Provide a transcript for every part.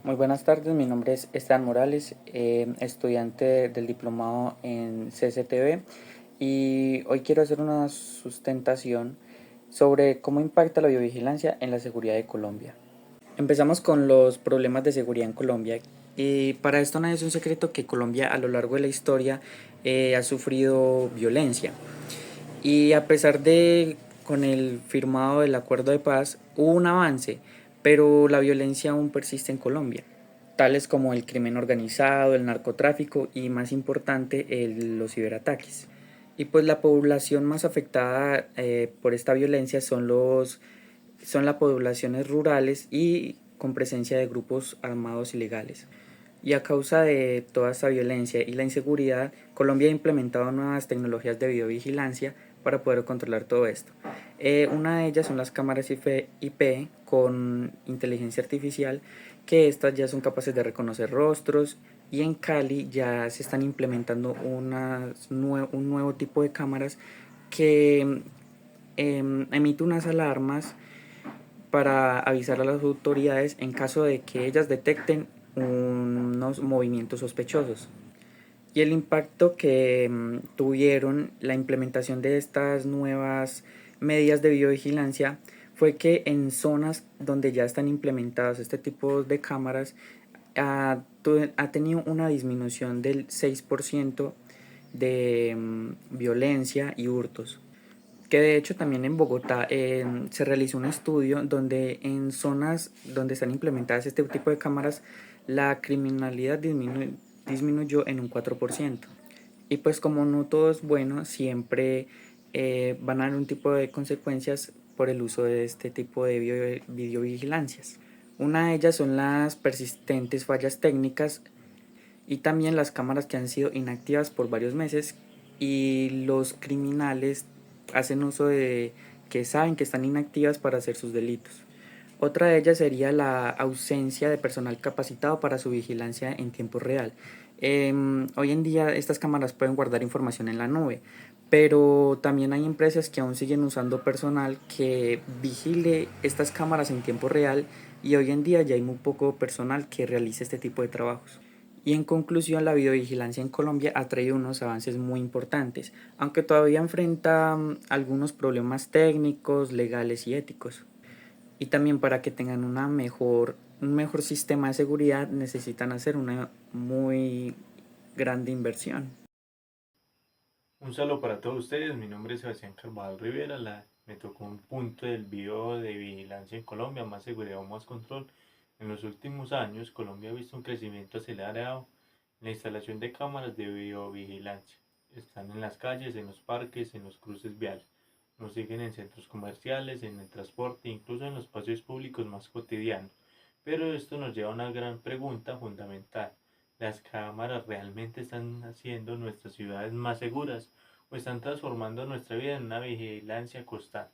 Muy buenas tardes, mi nombre es Esteban Morales, estudiante del diplomado en CCTV y hoy quiero hacer una sustentación sobre cómo impacta la biovigilancia en la seguridad de Colombia. Empezamos con los problemas de seguridad en Colombia y para esto no es un secreto que Colombia a lo largo de la historia ha sufrido violencia y a pesar de con el firmado del acuerdo de paz hubo un avance, pero la violencia aún persiste en Colombia, tales como el crimen organizado, el narcotráfico y más importante los ciberataques. Y pues la población más afectada por esta violencia son las poblaciones rurales y con presencia de grupos armados ilegales. Y a causa de toda esta violencia y la inseguridad, Colombia ha implementado nuevas tecnologías de videovigilancia para poder controlar todo esto. Una de ellas son las cámaras IP con inteligencia artificial, que estas ya son capaces de reconocer rostros, y en Cali ya se están implementando un nuevo tipo de cámaras que emite unas alarmas para avisar a las autoridades en caso de que ellas detecten unos movimientos sospechosos. Y el impacto que tuvieron la implementación de estas nuevas medidas de biovigilancia fue que en zonas donde ya están implementadas este tipo de cámaras ha tenido una disminución del 6% de violencia y hurtos. Que de hecho también en Bogotá se realizó un estudio donde en zonas donde están implementadas este tipo de cámaras la criminalidad disminuyó en un 4%. Y pues como no todo es bueno, siempre van a haber un tipo de consecuencias por el uso de este tipo de videovigilancias. Una de ellas son las persistentes fallas técnicas y también las cámaras que han sido inactivas por varios meses y los criminales hacen uso de que saben que están inactivas para hacer sus delitos. Otra de ellas sería la ausencia de personal capacitado para su vigilancia en tiempo real. Hoy en día estas cámaras pueden guardar información en la nube, pero también hay empresas que aún siguen usando personal que vigile estas cámaras en tiempo real y hoy en día ya hay muy poco personal que realice este tipo de trabajos. Y en conclusión, la videovigilancia en Colombia ha traído unos avances muy importantes, aunque todavía enfrenta algunos problemas técnicos, legales y éticos. Y también para que tengan un mejor sistema de seguridad necesitan hacer una muy grande inversión. Un saludo para todos ustedes, mi nombre es Sebastián Carvajal Rivera, me tocó un punto del video de vigilancia en Colombia, más seguridad o más control. En los últimos años, Colombia ha visto un crecimiento acelerado en la instalación de cámaras de videovigilancia. Están en las calles, en los parques, en los cruces viales. Nos siguen en centros comerciales, en el transporte, incluso en los espacios públicos más cotidianos. Pero esto nos lleva a una gran pregunta fundamental. ¿Las cámaras realmente están haciendo nuestras ciudades más seguras o están transformando nuestra vida en una vigilancia constante?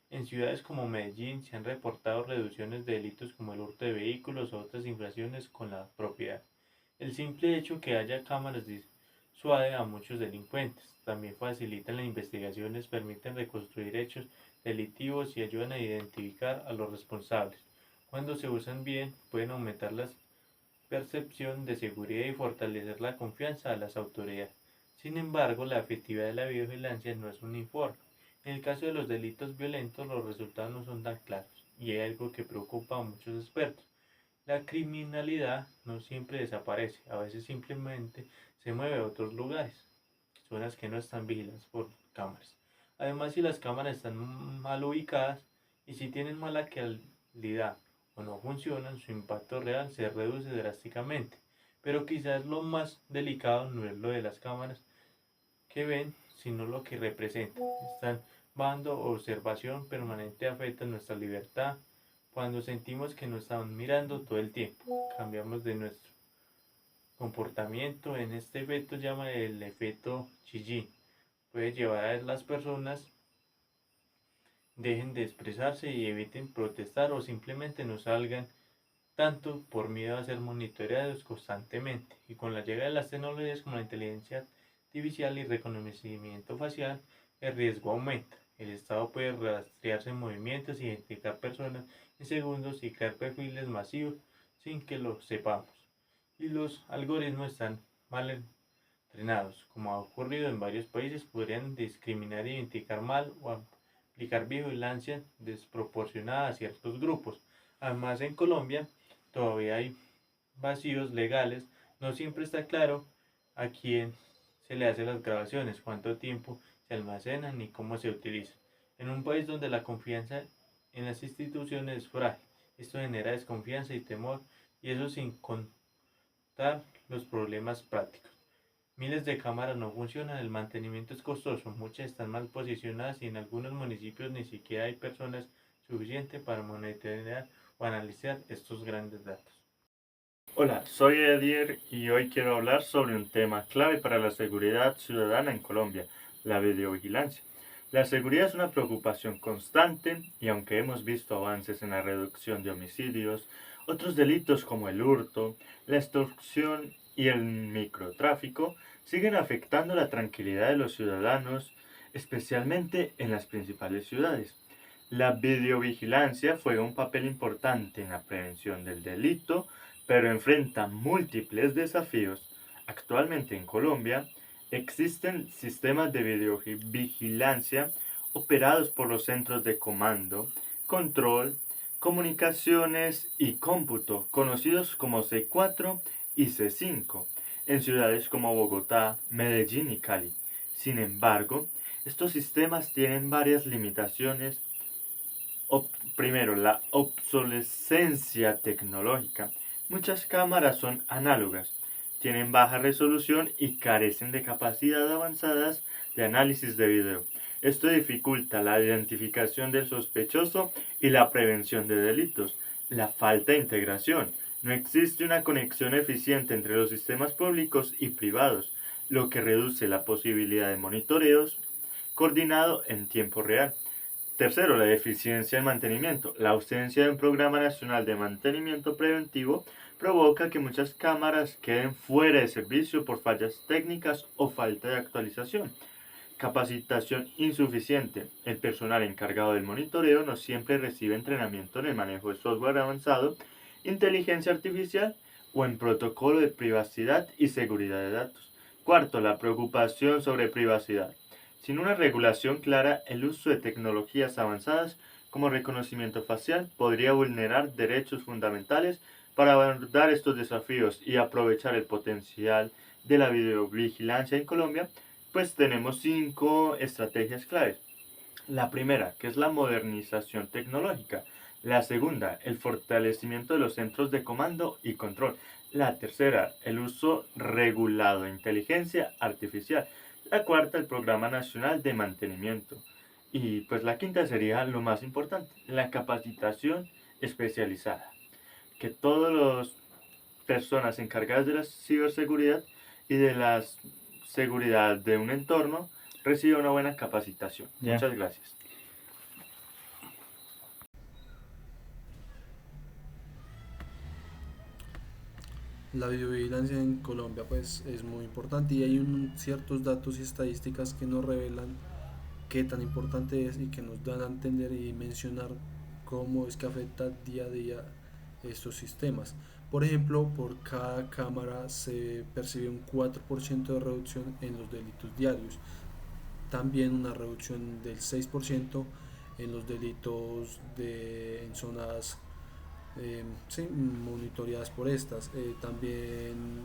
En ciudades como Medellín se han reportado reducciones de delitos como el hurto de vehículos o otras infracciones con la propiedad. El simple hecho que haya cámaras disuade a muchos delincuentes. También facilitan las investigaciones, permiten reconstruir hechos delictivos y ayudan a identificar a los responsables. Cuando se usan bien, pueden aumentar la percepción de seguridad y fortalecer la confianza a las autoridades. Sin embargo, la efectividad de la vigilancia no es uniforme. En el caso de los delitos violentos, los resultados no son tan claros y hay algo que preocupa a muchos expertos. La criminalidad no siempre desaparece, a veces simplemente se mueve a otros lugares, zonas que no están vigiladas por cámaras. Además, si las cámaras están mal ubicadas y si tienen mala calidad o no funcionan, su impacto real se reduce drásticamente. Pero quizás lo más delicado no es lo de las cámaras que ven, sino lo que representan. Están dando observación permanente afecta nuestra libertad. Cuando sentimos que nos están mirando todo el tiempo, cambiamos de nuestro comportamiento. En este efecto llama el efecto Chillín. Puede llevar a las personas dejen de expresarse y eviten protestar o simplemente no salgan tanto por miedo a ser monitoreados constantemente. Y con la llegada de las tecnologías como la inteligencia artificial y reconocimiento facial, el riesgo aumenta. El Estado puede rastrearse en movimientos, identificar personas en segundos y crear perfiles masivos sin que lo sepamos. Y los algoritmos están mal entrenados, como ha ocurrido en varios países, podrían discriminar e identificar mal o aplicar vigilancia desproporcionada a ciertos grupos. Además, en Colombia todavía hay vacíos legales, no siempre está claro a quién se le hacen las grabaciones, cuánto tiempo se almacenan y cómo se utilizan. En un país donde la confianza en las instituciones es frágil, esto genera desconfianza y temor, y eso sin contar los problemas prácticos. Miles de cámaras no funcionan, el mantenimiento es costoso, muchas están mal posicionadas y en algunos municipios ni siquiera hay personas suficientes para monitorear o analizar estos grandes datos. Hola, soy Edier y hoy quiero hablar sobre un tema clave para la seguridad ciudadana en Colombia, la videovigilancia. La seguridad es una preocupación constante y aunque hemos visto avances en la reducción de homicidios, otros delitos como el hurto, la extorsión y el microtráfico siguen afectando la tranquilidad de los ciudadanos, especialmente en las principales ciudades. La videovigilancia juega un papel importante en la prevención del delito, pero enfrenta múltiples desafíos. Actualmente en Colombia existen sistemas de videovigilancia operados por los centros de comando, control, comunicaciones y cómputo, conocidos como C4 y C5, en ciudades como Bogotá, Medellín y Cali. Sin embargo, estos sistemas tienen varias limitaciones. Primero, la obsolescencia tecnológica. Muchas cámaras son análogas, tienen baja resolución y carecen de capacidad avanzadas de análisis de video. Esto dificulta la identificación del sospechoso y la prevención de delitos. La falta de integración. No existe una conexión eficiente entre los sistemas públicos y privados, lo que reduce la posibilidad de monitoreos coordinado en tiempo real. Tercero, la deficiencia en mantenimiento. La ausencia de un programa nacional de mantenimiento preventivo provoca que muchas cámaras queden fuera de servicio por fallas técnicas o falta de actualización. Capacitación insuficiente. El personal encargado del monitoreo no siempre recibe entrenamiento en el manejo de software avanzado, inteligencia artificial o en protocolo de privacidad y seguridad de datos. Cuarto, la preocupación sobre privacidad. Sin una regulación clara, el uso de tecnologías avanzadas como reconocimiento facial podría vulnerar derechos fundamentales. Para abordar estos desafíos y aprovechar el potencial de la videovigilancia en Colombia, pues tenemos 5 estrategias claves. La primera, que es la modernización tecnológica. La segunda, el fortalecimiento de los centros de comando y control. La tercera, el uso regulado de inteligencia artificial. La cuarta, el Programa Nacional de Mantenimiento. Y pues la quinta sería lo más importante, la capacitación especializada. Que todas las personas encargadas de la ciberseguridad y de la seguridad de un entorno reciban una buena capacitación. Ya. Muchas gracias. La videovigilancia en Colombia pues es muy importante y hay ciertos datos y estadísticas que nos revelan qué tan importante es y que nos dan a entender y mencionar cómo es que afecta día a día estos sistemas. Por ejemplo, por cada cámara se percibe un 4% de reducción en los delitos diarios, también una reducción del 6% en los delitos en zonas sí, monitoreadas por estas. También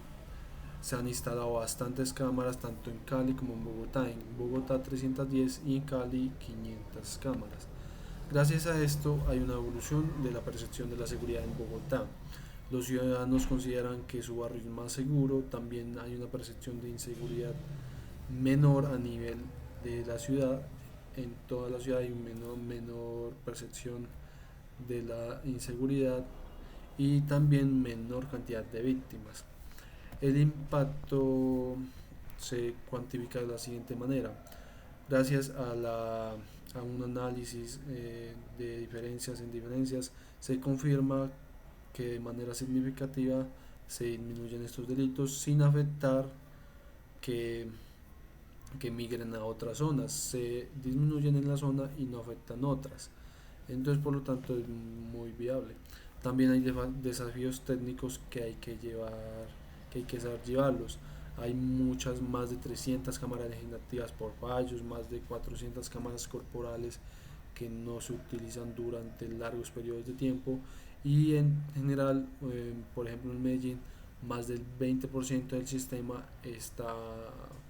se han instalado bastantes cámaras tanto en Cali como en Bogotá. En Bogotá 310 y en Cali 500 cámaras. Gracias a esto hay una evolución de la percepción de la seguridad en Bogotá. Los ciudadanos consideran que su barrio es más seguro, también hay una percepción de inseguridad menor a nivel de la ciudad. En toda la ciudad hay una menor percepción de la inseguridad y también menor cantidad de víctimas. El impacto se cuantifica de la siguiente manera. Gracias a un análisis de diferencias en diferencias, se confirma que de manera significativa se disminuyen estos delitos sin afectar que, que migren a otras zonas. Se disminuyen en la zona y no afectan otras. Entonces, por lo tanto, es muy viable. También hay desafíos técnicos que hay que saber llevarlos. Hay más de 300 cámaras inactivas por fallos, más de 400 cámaras corporales que no se utilizan durante largos periodos de tiempo y en general, por ejemplo en Medellín, más del 20% del sistema está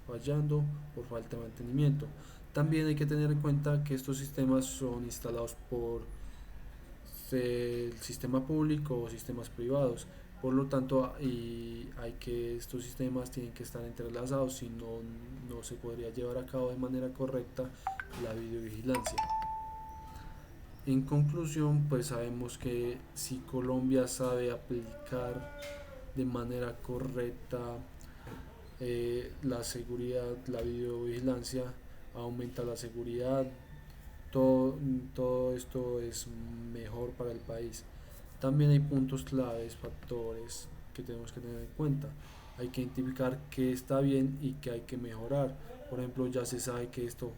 fallando por falta de mantenimiento. También hay que tener en cuenta que estos sistemas son instalados por el sistema público o sistemas privados. Por lo tanto, hay que estos sistemas tienen que estar entrelazados, si no, no se podría llevar a cabo de manera correcta la videovigilancia. En conclusión, pues sabemos que si Colombia sabe aplicar de manera correcta la seguridad, la videovigilancia, aumenta la seguridad, todo, todo esto es mejor para el país. También hay puntos claves, factores que tenemos que tener en cuenta. Hay que identificar qué está bien y qué hay que mejorar. Por ejemplo, ya se sabe que esto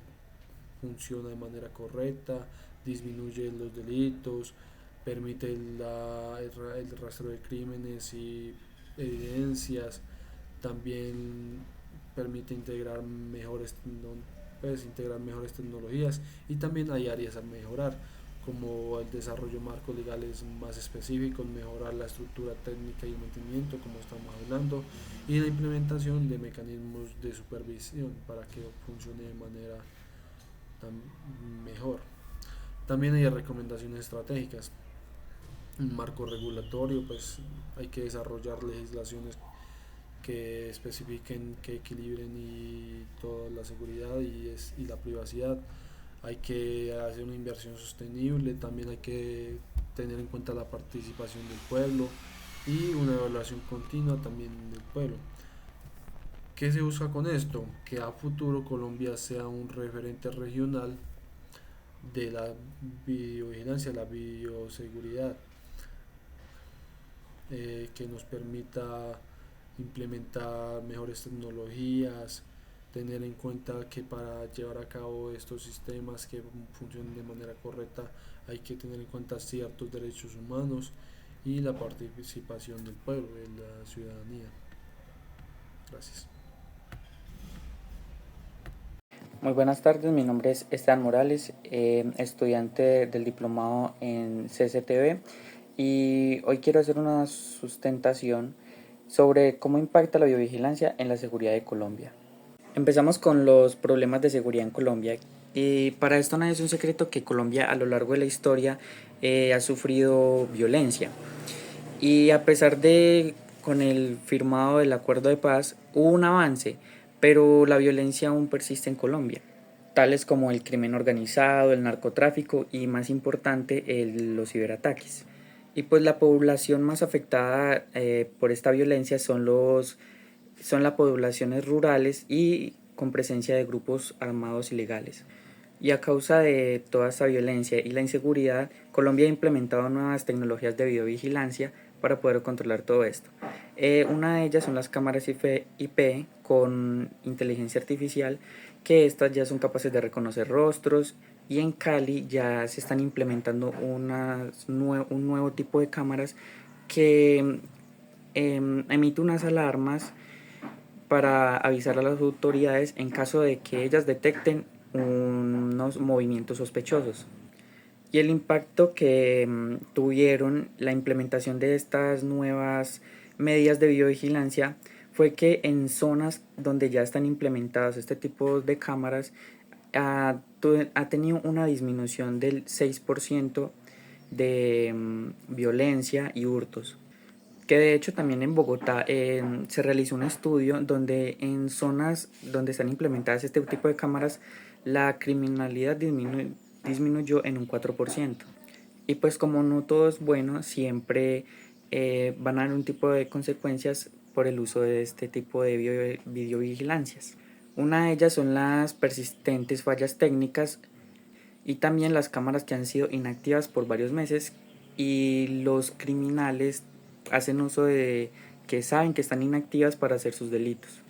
funciona de manera correcta, disminuye los delitos, permite el rastro de crímenes y evidencias, también permite integrar mejores tecnologías y también hay áreas a mejorar como el desarrollo de marcos legales más específicos, mejorar la estructura técnica y el mantenimiento como estamos hablando y la implementación de mecanismos de supervisión para que funcione de manera mejor. También hay recomendaciones estratégicas. Un marco regulatorio, pues hay que desarrollar legislaciones que especifiquen, que equilibren y toda la seguridad y la privacidad. Hay que hacer una inversión sostenible, también hay que tener en cuenta la participación del pueblo y una evaluación continua también del pueblo. ¿Qué se busca con esto? Que a futuro Colombia sea un referente regional de la videovigilancia, la bioseguridad, que nos permita implementar mejores tecnologías, tener en cuenta que para llevar a cabo estos sistemas que funcionen de manera correcta hay que tener en cuenta ciertos derechos humanos y la participación del pueblo, de la ciudadanía. Gracias. Muy buenas tardes, mi nombre es Esteban Morales, estudiante del diplomado en CCTV y hoy quiero hacer una sustentación sobre cómo impacta la biovigilancia en la seguridad de Colombia. Empezamos con los problemas de seguridad en Colombia y para esto no es un secreto que Colombia a lo largo de la historia ha sufrido violencia y a pesar de con el firmado del acuerdo de paz hubo un avance, pero la violencia aún persiste en Colombia, tales como el crimen organizado, el narcotráfico y más importante los ciberataques. Y pues la población más afectada por esta violencia son las poblaciones rurales y con presencia de grupos armados ilegales. Y a causa de toda esta violencia y la inseguridad, Colombia ha implementado nuevas tecnologías de videovigilancia para poder controlar todo esto. Una de ellas son las cámaras IP con inteligencia artificial, que estas ya son capaces de reconocer rostros, y en Cali ya se están implementando un nuevo tipo de cámaras que emite unas alarmas para avisar a las autoridades en caso de que ellas detecten unos movimientos sospechosos. Y el impacto que tuvieron la implementación de estas nuevas medidas de biovigilancia fue que en zonas donde ya están implementadas este tipo de cámaras ha tenido una disminución del 6% de violencia y hurtos. Que de hecho también en Bogotá se realizó un estudio donde en zonas donde están implementadas este tipo de cámaras la criminalidad disminuyó en un 4%. Y pues como no todo es bueno, siempre van a haber un tipo de consecuencias por el uso de este tipo de videovigilancias. Una de ellas son las persistentes fallas técnicas y también las cámaras que han sido inactivas por varios meses y los criminales hacen uso de que saben que están inactivas para hacer sus delitos.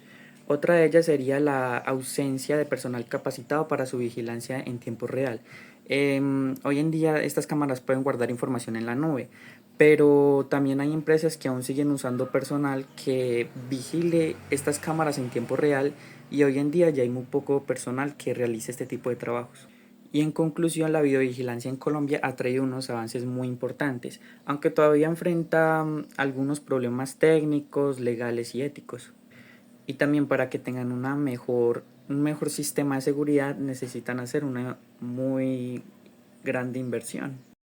Otra de ellas sería la ausencia de personal capacitado para su vigilancia en tiempo real. Hoy en día estas cámaras pueden guardar información en la nube, pero también hay empresas que aún siguen usando personal que vigile estas cámaras en tiempo real y hoy en día ya hay muy poco personal que realice este tipo de trabajos. Y en conclusión, la videovigilancia en Colombia ha traído unos avances muy importantes, aunque todavía enfrenta algunos problemas técnicos, legales y éticos. Y también para que tengan un mejor sistema de seguridad necesitan hacer una muy grande inversión.